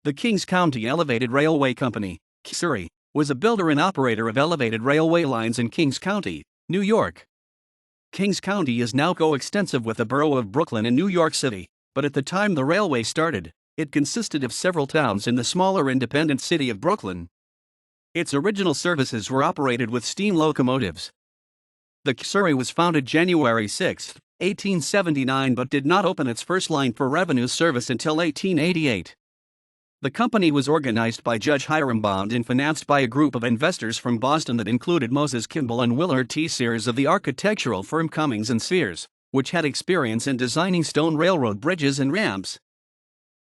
The Kings County Elevated Railway Company, KCERy, was a builder and operator of elevated railway lines in Kings County, New York. Kings County is now coextensive with the borough of Brooklyn in New York City, but at the time the railway started, it consisted of several towns in the smaller independent city of Brooklyn. Its original services were operated with steam locomotives. The KCERy was founded January 6, 1879, but did not open its first line for revenue service until 1888. The company was organized by Judge Hiram Bond and financed by a group of investors from Boston that included Moses Kimball and Willard T. Sears of the architectural firm Cummings & Sears, which had experience in designing stone railroad bridges and ramps.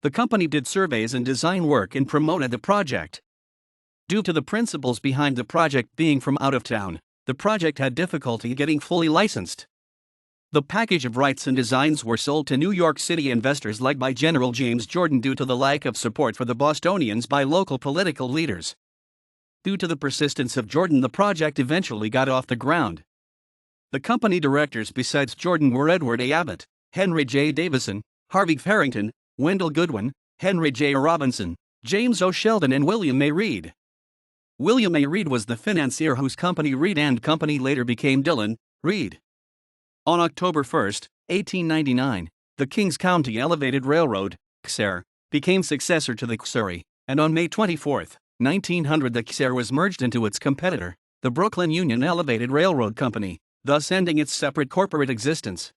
The company did surveys and design work and promoted the project. Due to the principals behind the project being from out of town, the project had difficulty getting fully licensed. The package of rights and designs were sold to New York City investors led by General James Jordan due to the lack of support for the Bostonians by local political leaders. Due to the persistence of Jordan, the project eventually got off the ground. The company directors besides Jordan were Edward A. Abbott, Henry J. Davison, Harvey Farrington, Wendell Goodwin, Henry J. Robinson, James O. Sheldon, and William A. Reed. William A. Reed was the financier whose company Reed & Company later became Dillon, Reed. On October 1, 1899, the Kings County Elevated Railroad, KCER, became successor to the KCERy, and on May 24, 1900 the KCER was merged into its competitor, the Brooklyn Union Elevated Railroad Company, thus ending its separate corporate existence.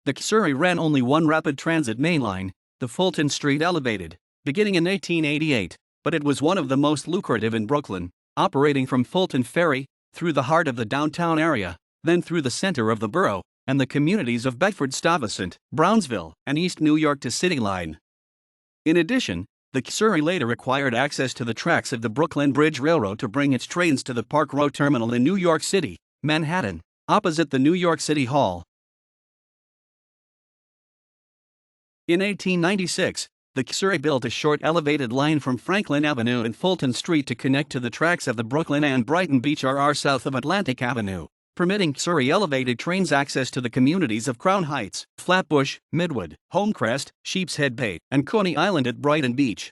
The KCERy ran only one rapid transit mainline, the Fulton Street Elevated, beginning in 1888, but it was one of the most lucrative in Brooklyn, operating from Fulton Ferry, through the heart of the downtown area, then through the center of the borough, and the communities of Bedford-Stuyvesant, Brownsville, and East New York to City Line. In addition, the KCERy later acquired access to the tracks of the Brooklyn Bridge Railroad to bring its trains to the Park Row Terminal in New York City, Manhattan, opposite the New York City Hall. In 1896, the KCERy built a short elevated line from Franklin Avenue and Fulton Street to connect to the tracks of the Brooklyn and Brighton Beach RR south of Atlantic Avenue, permitting KCERy elevated trains access to the communities of Crown Heights, Flatbush, Midwood, Homecrest, Sheepshead Bay, and Coney Island at Brighton Beach.